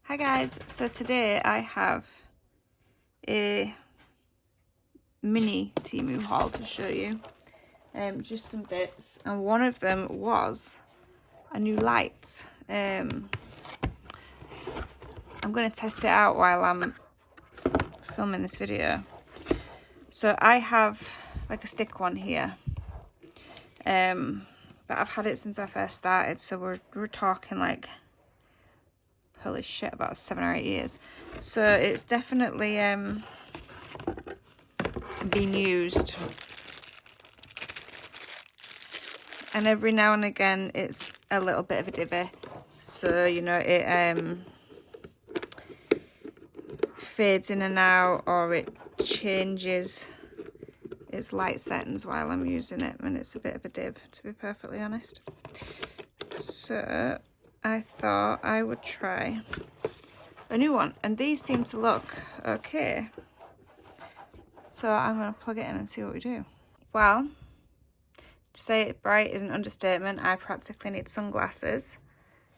Hi guys, so today I have a mini Temu haul to show you, just some bits, and one of them was a new light. I'm going to test it out while I'm filming this video. So I have like a stick one here, but I've had it since I first started, so we're talking like, holy shit, about 7 or 8 years. So it's definitely being used, and every now and again it's a little bit of a divvy, so you know it fades in and out, or it changes its light settings while I'm using it, and it's a bit of a div, to be perfectly honest. So I thought I would try a new one, and these seem to look okay, so I'm going to plug it in and see what we do. Well, to say it bright is an understatement. I practically need sunglasses,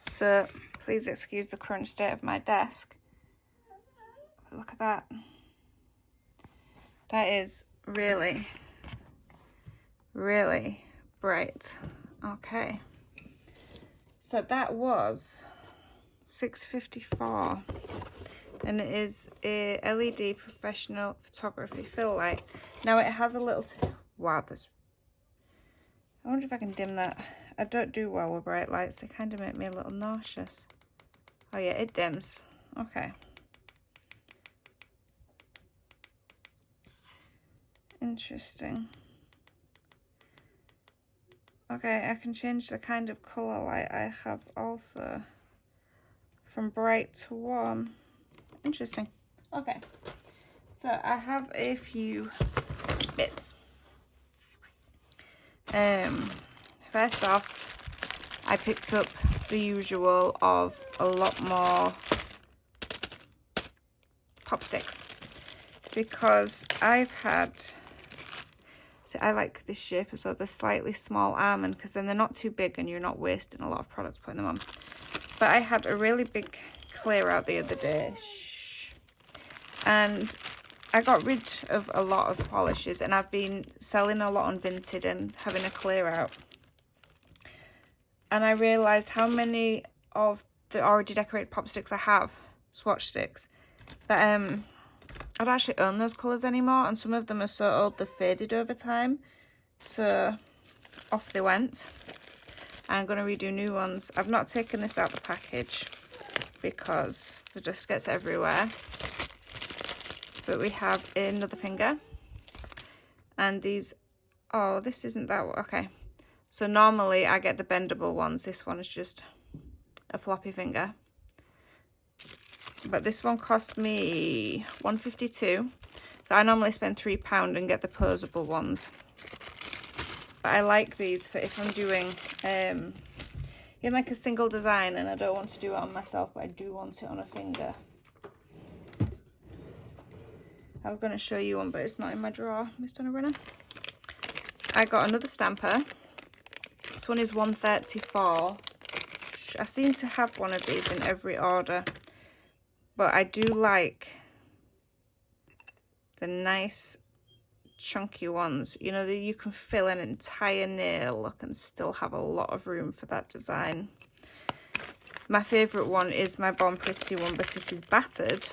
so please excuse the current state of my desk. Look at that. That is really, really bright. Okay, so that was $6.54, and it is a LED professional photography fill light. Now it has a little wow, this, I wonder if I can dim that. I don't do well with bright lights, they kind of make me a little nauseous. Oh yeah, it dims. Okay, interesting. Okay, I can change the kind of colour light I have also, from bright to warm. Interesting. Okay, so I have a few bits. First off, I picked up the usual of a lot more pop sticks, because I've had, so I like this shape as well, the slightly small almond, because then they're not too big and you're not wasting a lot of products putting them on. But I had a really big clear out the other day, and I got rid of a lot of polishes, and I've been selling a lot on Vinted and having a clear out, and I realised how many of the already decorated pop sticks I have, swatch sticks, that I don't actually own those colours anymore, and some of them are so old they've faded over time, so off they went. I'm going to redo new ones. I've not taken this out the package because it just gets everywhere, but we have another finger, and these, oh, this isn't that, okay, so normally I get the bendable ones. This one is just a floppy finger, but this one cost me $1.52, so I normally spend £3 and get the posable ones. But I like these for if I'm doing in like a single design and I don't want to do it on myself, but I do want it on a finger. I was going to show you one, but it's not in my drawer, Mr. Runner. I got another stamper. This one is $1.34. I seem to have one of these in every order, but I do like the nice chunky ones, you know, that you can fill an entire nail look and still have a lot of room for that design. My favourite one is my Born Pretty one, but it is battered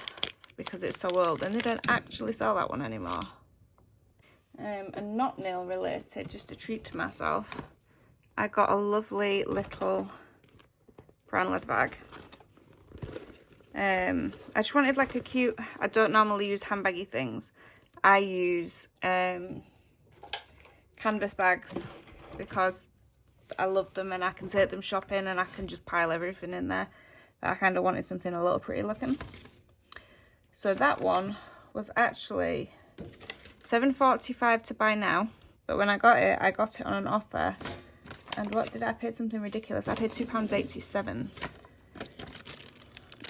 because it's so old, and they don't actually sell that one anymore. And not nail related, just a treat to myself, I got a lovely little brown leather bag. I just wanted like a cute, I don't normally use handbaggy things. I use canvas bags because I love them and I can take them shopping and I can just pile everything in there. But I kind of wanted something a little pretty looking. So that one was actually $7.45 to buy now. But when I got it on an offer. And what did I pay? Something ridiculous. I paid £2.87.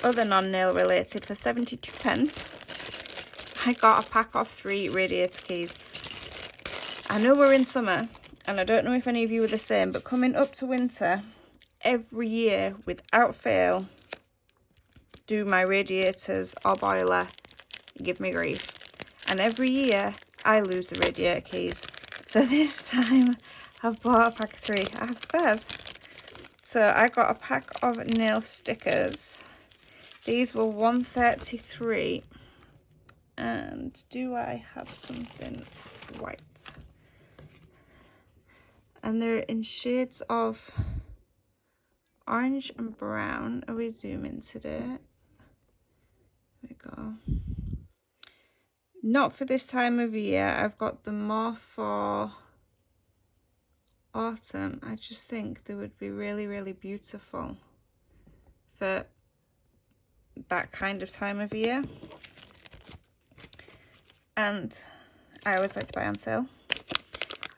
Other non-nail related, for 72p, I got a pack of 3 radiator keys. I know we're in summer, and I don't know if any of you are the same, but coming up to winter, every year, without fail, do my radiators or boiler give me grief. And every year I lose the radiator keys. So this time I've bought a pack of 3. I have spares. So I got a pack of nail stickers. These were $1.33. And do I have something white? And they're in shades of orange and brown. Are we zooming today? There we go. Not for this time of year. I've got them more for autumn. I just think they would be really, really beautiful for that kind of time of year. And I always like to buy on sale.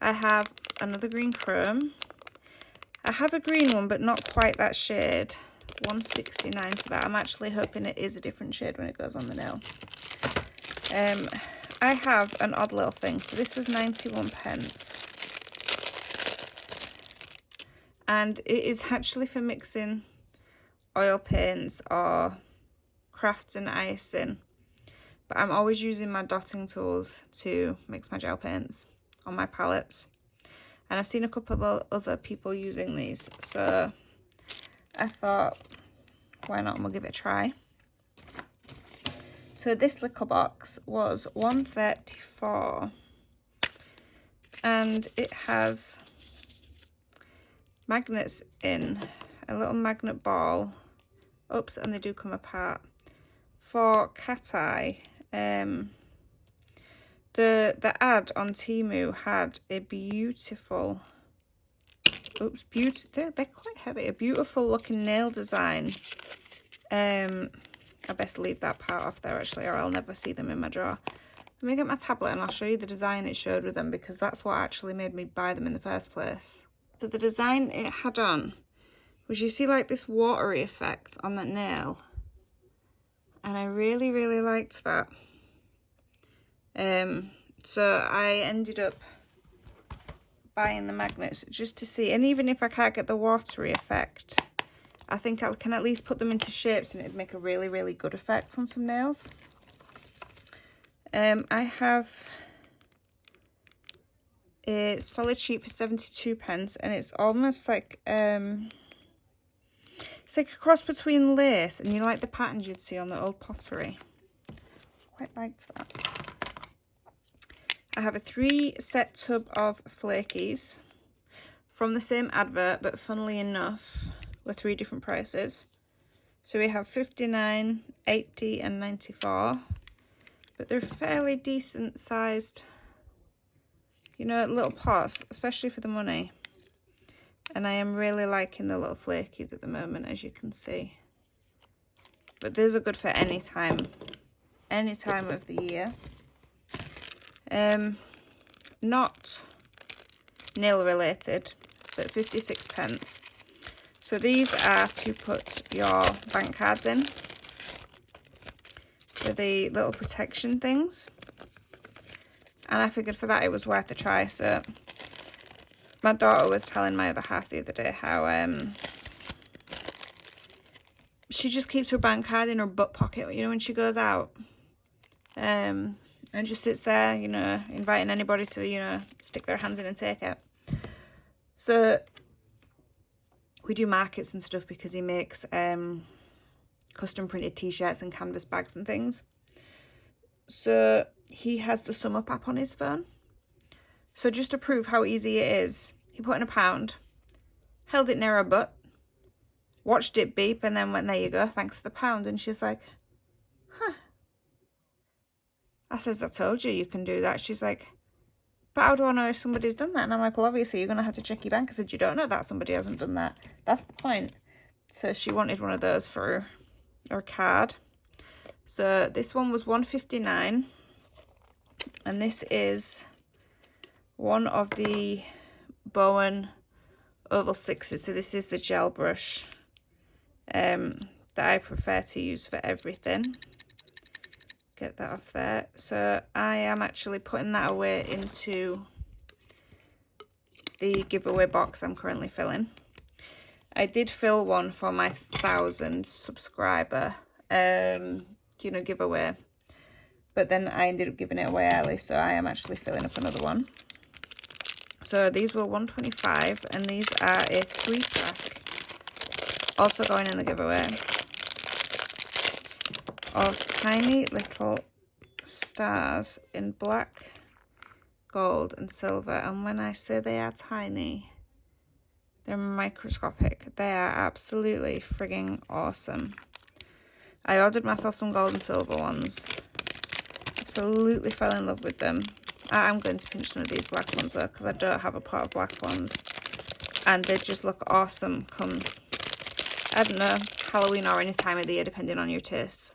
I have another green chrome. I have a green one, but not quite that shade. $1.69 for that. I'm actually hoping it is a different shade when it goes on the nail. I have an odd little thing. So this was 91 pence. And it is actually for mixing oil paints or crafts and icing. But I'm always using my dotting tools to mix my gel paints on my palettes. And I've seen a couple of other people using these. So I thought, why not? And we'll give it a try. So this little box was $1.34. And it has magnets in, a little magnet ball. Oops, and they do come apart. For cat eye. The ad on Temu had a beautiful, they're quite heavy, a beautiful looking nail design. I best leave that part off there actually, or I'll never see them in my drawer. Let me get my tablet and I'll show you the design it showed with them, because that's what actually made me buy them in the first place. So the design it had on was, you see like this watery effect on that nail. And I really, really liked that. So I ended up buying the magnets just to see, and even if I can't get the watery effect, I think I can at least put them into shapes and it'd make a really, really good effect on some nails. I have a solid sheet for 72 pence, and it's almost like it's like a cross between lace and, you know, like the patterns you'd see on the old pottery. Quite liked that. I have a 3-set tub of flakies from the same advert, but funnily enough, were 3 different prices. So we have 59, 80 and 94, but they're fairly decent sized, you know, little pots, especially for the money. And I am really liking the little flakies at the moment, as you can see. But those are good for any time of the year. Not nail related, but 56 pence. So these are to put your bank cards in, for the little protection things. And I figured for that it was worth a try. So my daughter was telling my other half the other day how she just keeps her bank card in her butt pocket, you know, when she goes out. And just sits there, you know, inviting anybody to, you know, stick their hands in and take it. So we do markets and stuff because he makes custom printed t-shirts and canvas bags and things. So he has the Sum Up app on his phone. So just to prove how easy it is, he put in £1, held it near her butt, watched it beep, and then went, there you go, thanks for the £1. And she's like, huh. I says, I told you can do that. She's like, but how do I know if somebody's done that? And I'm like, well, obviously you're going to have to check your bank. I said, you don't know that somebody hasn't done that. That's the point. So she wanted one of those for her card. So this one was $1.59. And this is one of the Bowen Oval 6s. So this is the gel brush that I prefer to use for everything. Get that off there. So I am actually putting that away into the giveaway box I'm currently filling. I did fill one for my 1,000 subscriber you know, giveaway. But then I ended up giving it away early, so I am actually filling up another one. So these were $1.25, and these are a 3-pack, also going in the giveaway, of tiny little stars in black, gold and silver. And when I say they are tiny, they're microscopic. They are absolutely frigging awesome. I ordered myself some gold and silver ones. Absolutely fell in love with them. I'm going to pinch some of these black ones though, because I don't have a pot of black ones. And they just look awesome come, I don't know, Halloween or any time of the year, depending on your tastes,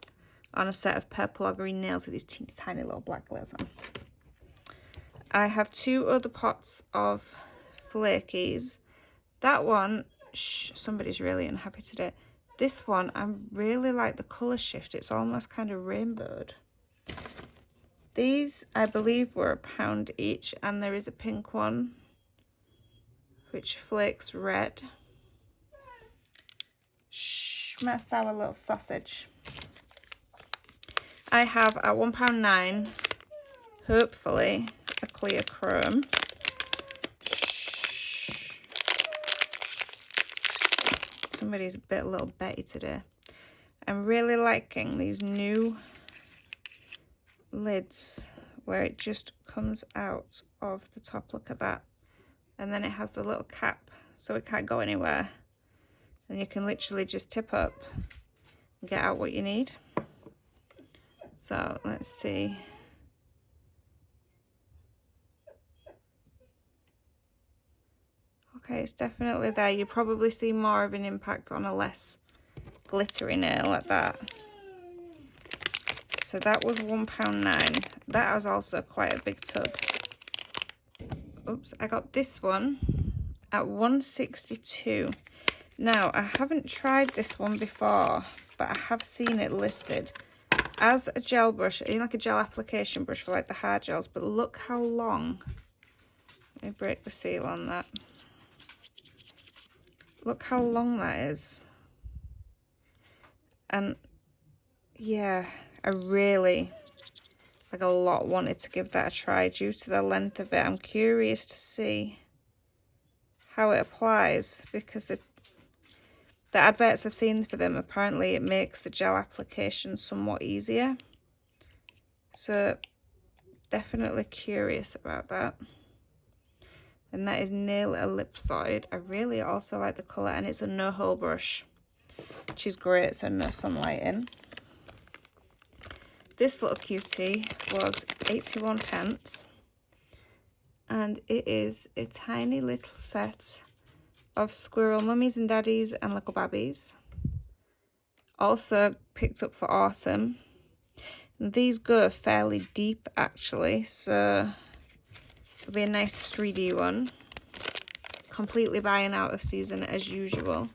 on a set of purple or green nails with these teeny tiny little black layers on. I have 2 other pots of flakies. That one, somebody's really unhappy today. This one, I really like the colour shift. It's almost kind of rainbowed. These, I believe, were £1 each, and there is a pink one, which flakes red. Shh, my sour little sausage. I have at £1.9, hopefully, a clear chrome. Shh. Somebody's a little Betty today. I'm really liking these new lids where it just comes out of the top. Look at that. And then it has the little cap so it can't go anywhere. And you can literally just tip up and get out what you need. So let's see. Okay, it's definitely there. You probably see more of an impact on a less glittery nail like that. So that was £1.9. That was also quite a big tub. Oops, I got this one at $1.62. Now, I haven't tried this one before, but I have seen it listed as a gel brush, you know, like a gel application brush for like the hard gels. But look how long. Let me break the seal on that. Look how long that is. And yeah, I really, like a lot, wanted to give that a try due to the length of it. I'm curious to see how it applies, because the adverts I've seen for them, apparently it makes the gel application somewhat easier. So definitely curious about that. And that is Nail Ellipsoid. I really also like the colour, and it's a no-hole brush, which is great, so no sunlight in. This little cutie was 81p, and it is a tiny little set of squirrel mummies and daddies and little babbies. Also picked up for autumn. And these go fairly deep actually, so it'll be a nice 3D one. Completely buying out of season as usual.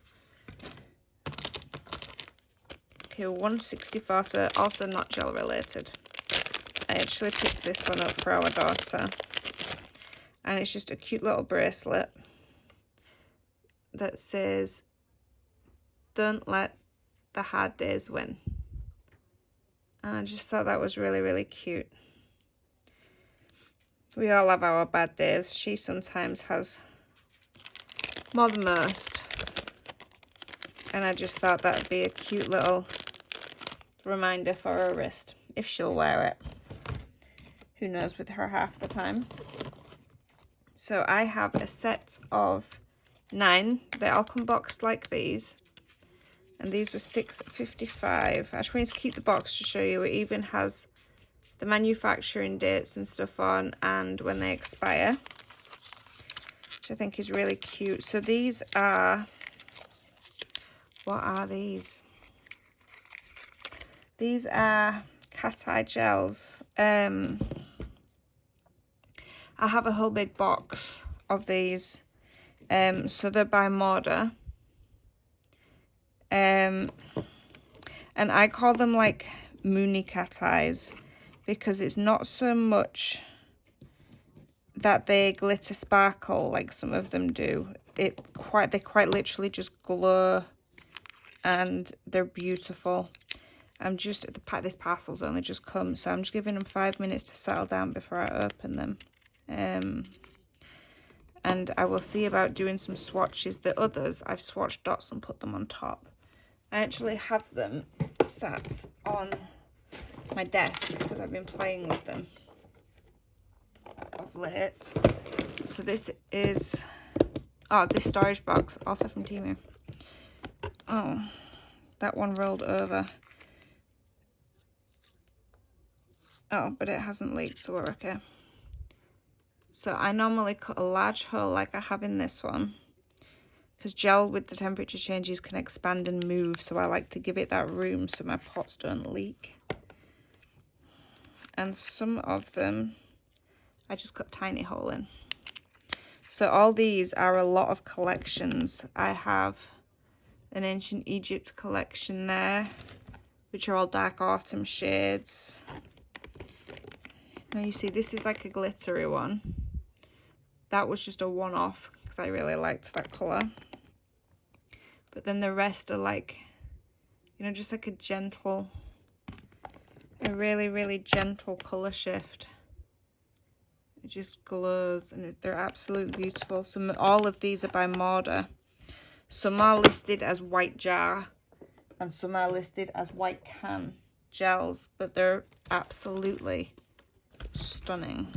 Okay, $1.64, so also not gel related. I actually picked this one up for our daughter, and it's just a cute little bracelet that says, "Don't let the hard days win." And I just thought that was really, really cute. We all have our bad days. She sometimes has more than most. And I just thought that would be a cute little reminder for her wrist, if she'll wear it. Who knows with her half the time. So I have a set of 9. They all come boxed like these. And these were $6.55. I just wanted to keep the box to show you. It even has the manufacturing dates and stuff on, and when they expire, which I think is really cute. So these are, what are these? These are cat eye gels. I have a whole big box of these. So they're by Morda. And I call them like moony cat eyes, because it's not so much that they glitter sparkle like some of them do. They quite literally just glow, and they're beautiful. I'm just, this parcel's only just come, so I'm just giving them 5 minutes to settle down before I open them. And I will see about doing some swatches. The others, I've swatched dots and put them on top. I actually have them sat on my desk because I've been playing with them of late. So this is, oh, this storage box, also from Temu. Oh, that one rolled over. Oh, but it hasn't leaked, so we're okay. So I normally cut a large hole like I have in this one, because gel with the temperature changes can expand and move, so I like to give it that room so my pots don't leak. And some of them, I just cut a tiny hole in. So all these are a lot of collections. I have an Ancient Egypt collection there, which are all dark autumn shades. Now you see, this is like a glittery one. That was just a one-off because I really liked that colour. But then the rest are like, you know, just like a really, really gentle colour shift. It just glows and they're absolutely beautiful. All of these are by Mortar. Some are listed as white jar and some are listed as white can gels, but they're absolutely stunning.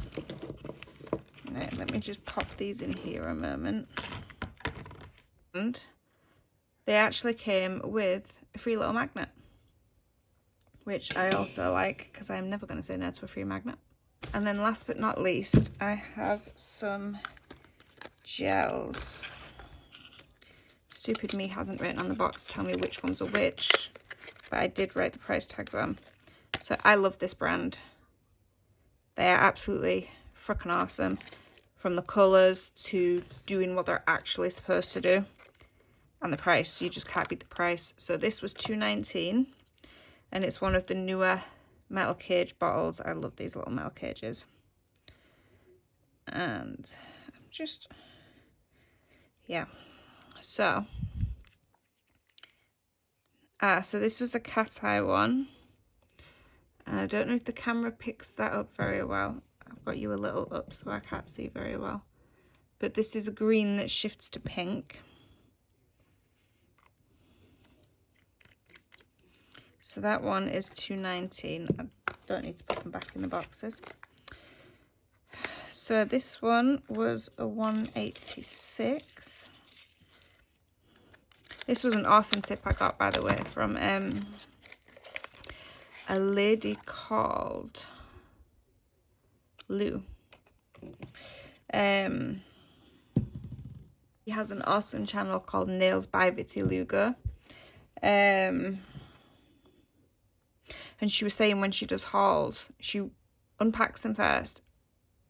Right, let me just pop these in here a moment. And they actually came with a free little magnet, which I also like because I'm never going to say no to a free magnet. And then last but not least, I have some gels. Stupid me hasn't written on the box to tell me which ones are which, but I did write the price tags on. So I love this brand. They are absolutely freaking awesome. From the colours to doing what they're actually supposed to do. And the price, you just can't beat the price. So this was $2.19 and it's one of the newer metal cage bottles. I love these little metal cages. And I'm just, yeah. So this was a cat eye one. And I don't know if the camera picks that up very well. I've got you a little up so I can't see very well. But this is a green that shifts to pink. So that one is $2.19. I don't need to put them back in the boxes. So this one was a $1.86. This was an awesome tip I got, by the way, from a lady called Lou. He has an awesome channel called Nails by Vitty Lugo. And she was saying when she does hauls, she unpacks them first,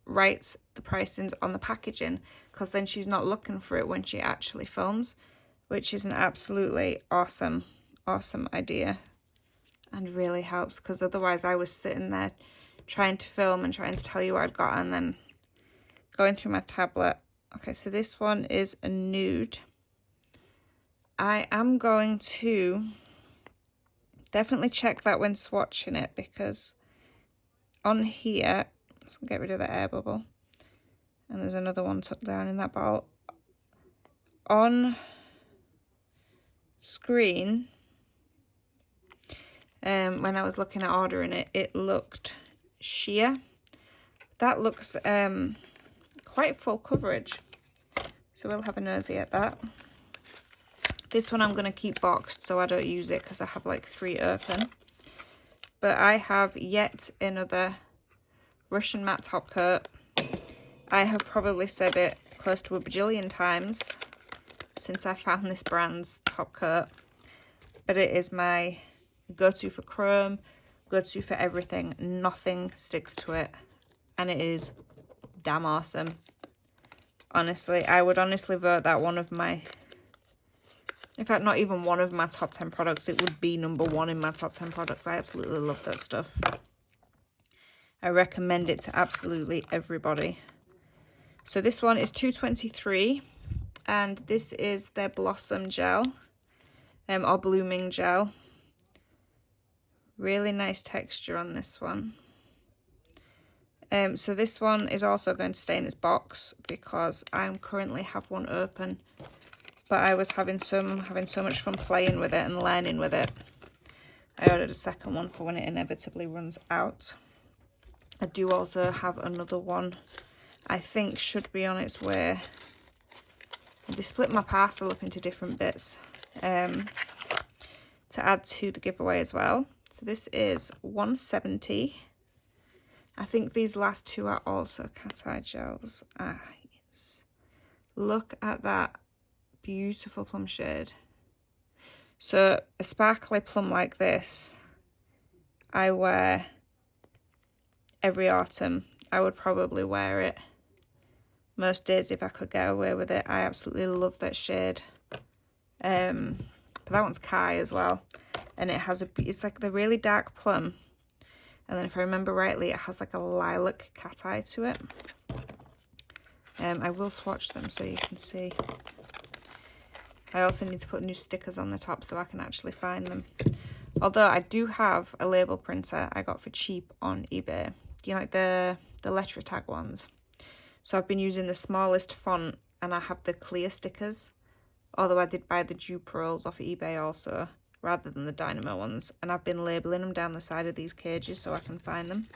writes the pricings on the packaging, because then she's not looking for it when she actually films, which is an absolutely awesome idea and really helps, because otherwise I was sitting there trying to film and trying to tell you what I'd got and then going through my tablet. Okay, so this one is a nude. I am going to definitely check that when swatching it, because on here, let's get rid of the air bubble. And there's another one tucked down in that bottle. On screen, when I was looking at ordering it, it looked sheer. That looks quite full coverage. So we'll have a nosy at that. This one I'm going to keep boxed so I don't use it because I have like 3 open. But I have yet another Russian matte top coat. I have probably said it close to a bajillion times since I found this brand's top coat. But it is my go-to for chrome, go-to for everything. Nothing sticks to it. And it is damn awesome. Honestly, I would honestly vote that one of my... In fact, not even one of my top 10 products. It would be number 1 in my top 10 products. I absolutely love that stuff. I recommend it to absolutely everybody. So this one is $2.23. And this is their Blossom Gel. Or Blooming Gel. Really nice texture on this one. So this one is also going to stay in its box because I currently have one open, but I was having so much fun playing with it and learning with it. I ordered a second one for when it inevitably runs out. I do also have another one I think should be on its way. They split my parcel up into different bits to add to the giveaway as well. So this is 170. I think these last two are also cat eye gels. Ah, yes. Look at that beautiful plum shade. So a sparkly plum like this, I wear every autumn. I would probably wear it most days if I could get away with it. I absolutely love that shade. But that one's Kai as well. And it has it's like the really dark plum. And then if I remember rightly, it has like a lilac cat eye to it. I will swatch them so you can see. I also need to put new stickers on the top so I can actually find them. Although I do have a label printer I got for cheap on eBay. You know, like the letter tag ones. So I've been using the smallest font and I have the clear stickers. Although I did buy the dupe rolls off of eBay also, rather than the Dynamo ones. And I've been labelling them down the side of these cages so I can find them.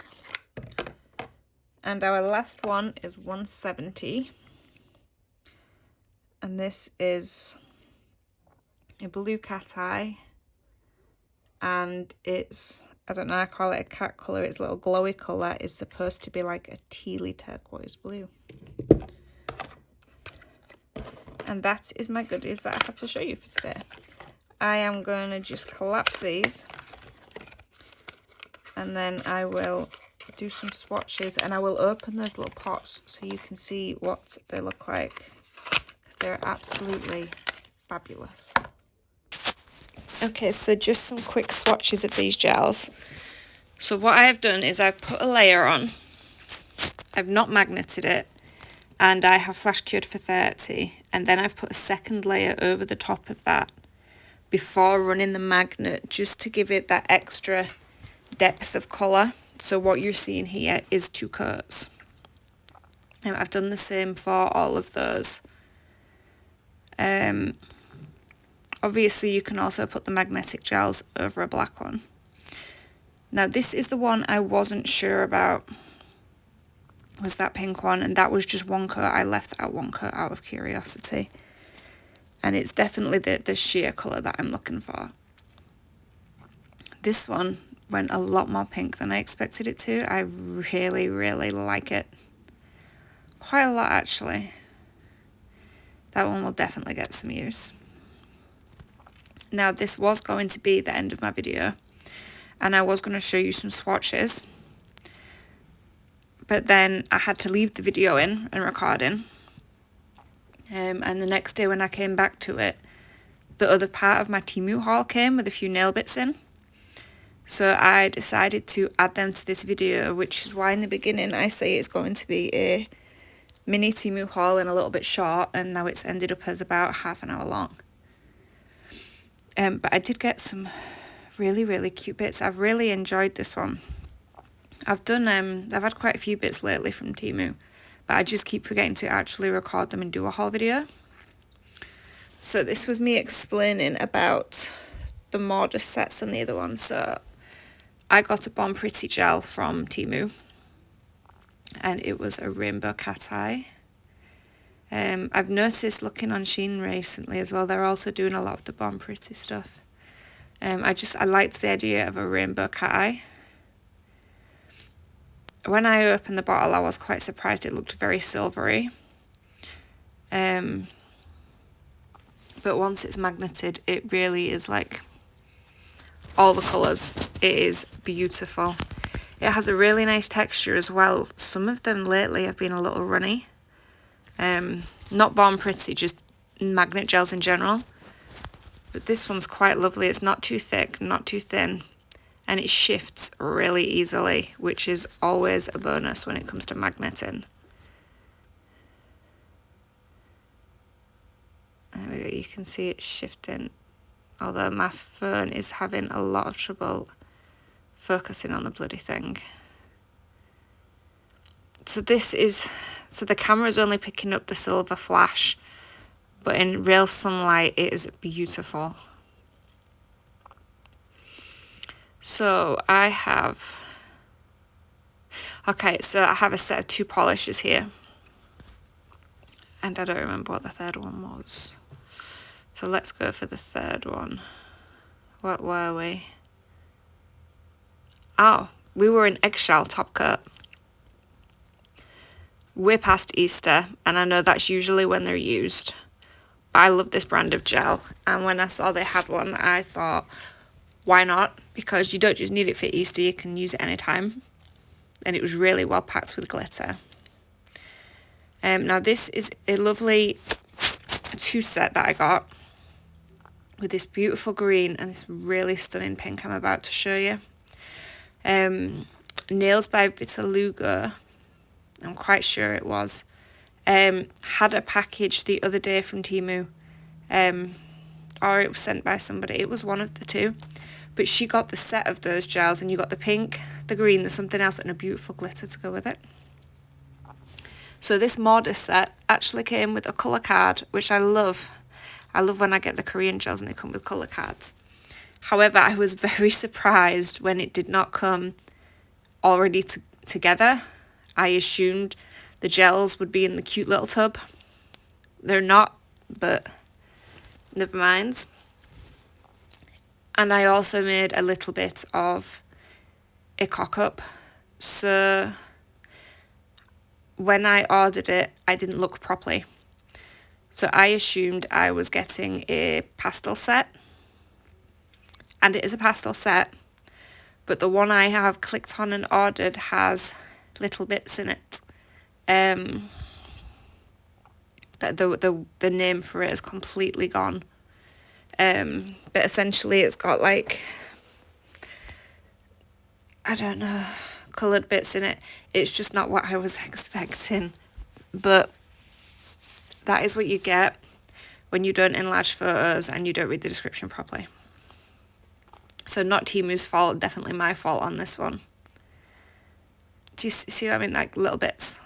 And our last one is 170. And this is a blue cat eye. And it's, I don't know, I call it a cat colour. Its little glowy colour is supposed to be like a tealy turquoise blue. And that is my goodies that I have to show you for today. I am going to just collapse these. And then I will do some swatches and I will open those little pots so you can see what they look like. Because they're absolutely fabulous. Okay, so just some quick swatches of these gels. So what I have done is I've put a layer on. I've not magneted it. And I have flash cured for 30. And then I've put a second layer over the top of that before running the magnet, just to give it that extra depth of colour. So what you're seeing here is 2 coats. And I've done the same for all of those. Obviously you can also put the magnetic gels over a black one. Now this is the one I wasn't sure about, was that pink one, and that was just 1 coat. I left out 1 coat out of curiosity. And it's definitely the sheer colour that I'm looking for. This one went a lot more pink than I expected it to. I really, really like it. Quite a lot, actually. That one will definitely get some use. Now, this was going to be the end of my video. And I was going to show you some swatches. But then I had to leave the video in and recording. And the next day when I came back to it, the other part of my Temu haul came with a few nail bits in. So I decided to add them to this video, which is why in the beginning I say it's going to be a mini Temu haul and a little bit short, and now it's ended up as about half an hour long. But I did get some really, really cute bits. I've really enjoyed this one. I've had quite a few bits lately from Temu, but I just keep forgetting to actually record them and do a haul video. So this was me explaining about the Modest sets and the other one. So I got a Bon Pretty gel from Temu, and it was a rainbow cat eye. I've noticed looking on Shein recently as well, they're also doing a lot of the Bon Pretty stuff. I liked the idea of a rainbow cat eye. When I opened the bottle, I was quite surprised. It looked very silvery. But once it's magneted, it really is like all the colours. It is beautiful. It has a really nice texture as well. Some of them lately have been a little runny. Not Bon Pretty, just magnet gels in general. But this one's quite lovely. It's not too thick, not too thin. And it shifts really easily, which is always a bonus when it comes to magneting. There we go, you can see it shifting. Although my phone is having a lot of trouble focusing on the bloody thing. So the camera's only picking up the silver flash, but in real sunlight it is beautiful. So I have a set of 2 polishes here. And I don't remember what the third one was. So let's go for the third one. What were we? Oh, we were in eggshell top coat. We're past Easter, and I know that's usually when they're used. But I love this brand of gel, and when I saw they had one, I thought, why not? Because you don't just need it for Easter, you can use it anytime. And it was really well packed with glitter. Now this is a lovely 2 set that I got with this beautiful green and this really stunning pink I'm about to show you. Nails by Vitalugo, I'm quite sure it was, had a package the other day from Temu, or it was sent by somebody. It was one of the 2, but she got the set of those gels, and you got the pink, the green, there's something else, and a beautiful glitter to go with it. So this Modest set actually came with a colour card, which I love. I love when I get the Korean gels and they come with colour cards. However, I was very surprised when it did not come already together. I assumed the gels would be in the cute little tub. They're not, but never mind. And I also made a little bit of a cock-up. So when I ordered it, I didn't look properly. So I assumed I was getting a pastel set. And it is a pastel set. But the one I have clicked on and ordered has little bits in it. The name for it is completely gone. But essentially it's got like, I don't know, coloured bits in it. It's just not what I was expecting. But that is what you get when you don't enlarge photos and you don't read the description properly. So not Temu's fault, definitely my fault on this one. Do you see what I mean? Like little bits.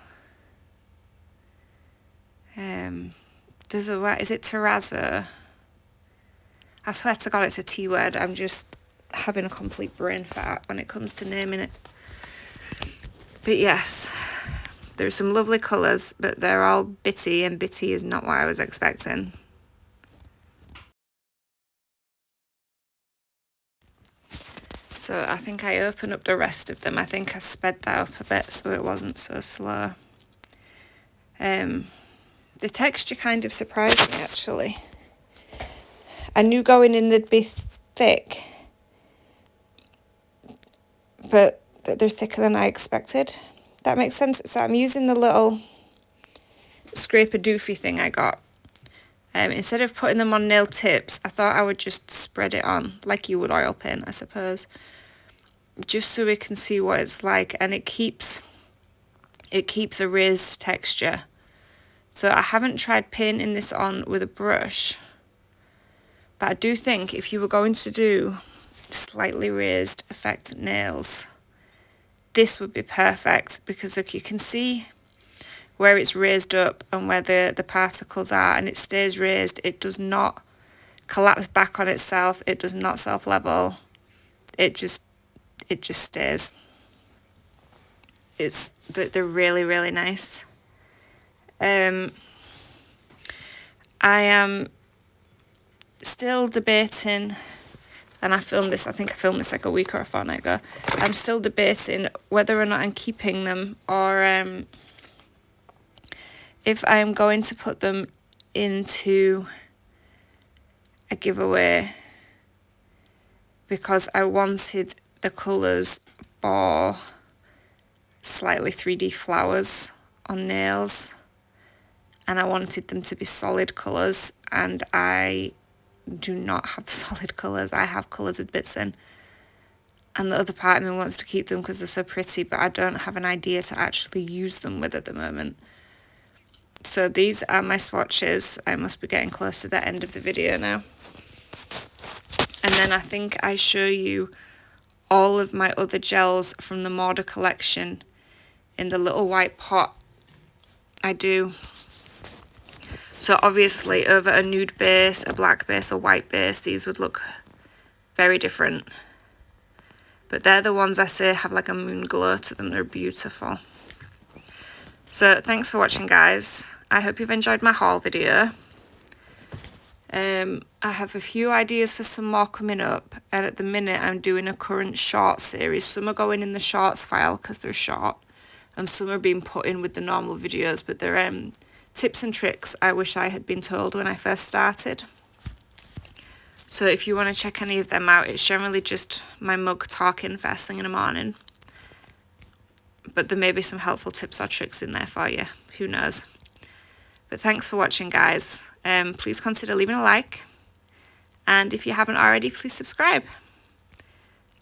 There's a word, is it terrazzo? I swear to God it's a T word. I'm just having a complete brain fart when it comes to naming it. But yes, there's some lovely colours, but they're all bitty, and bitty is not what I was expecting. So I think I opened up the rest of them. I think I sped that up a bit so it wasn't so slow. The texture kind of surprised me actually. I knew going in they'd be thick, but they're thicker than I expected. That makes sense. So I'm using the little scraper doofy thing I got. Instead of putting them on nail tips, I thought I would just spread it on like you would oil paint, I suppose, just so we can see what it's like. And it keeps a raised texture. So I haven't tried painting this on with a brush, but I do think if you were going to do slightly raised effect nails, this would be perfect, because like you can see where it's raised up and where the particles are, and it stays raised. It does not collapse back on itself. It does not self-level. It just stays. They're really, really nice. I am still debating, and I think I filmed this like a week or a fortnight ago. I'm still debating whether or not I'm keeping them, or if I'm going to put them into a giveaway, because I wanted the colours for slightly 3D flowers on nails, and I wanted them to be solid colours, and I do not have solid colours. I have colours with bits in, and the other part of me wants to keep them because they're so pretty, but I don't have an idea to actually use them with at the moment. So these are my swatches. I must be getting close to the end of the video now. And then I think I show you all of my other gels from the Mortar collection in the little white pot. I do. So obviously over a nude base, a black base, a white base, these would look very different. But they're the ones I say have like a moon glow to them. They're beautiful. So thanks for watching, guys. I hope you've enjoyed my haul video. I have a few ideas for some more coming up, and at the minute I'm doing a current short series. Some are going in the shorts file because they're short, and some are being put in with the normal videos, but they're tips and tricks I wish I had been told when I first started. So if you want to check any of them out, it's generally just my mug talking first thing in the morning. But there may be some helpful tips or tricks in there for you. Who knows? But thanks for watching, guys. Please consider leaving a like. And if you haven't already, please subscribe.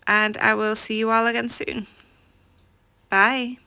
And I will see you all again soon. Bye.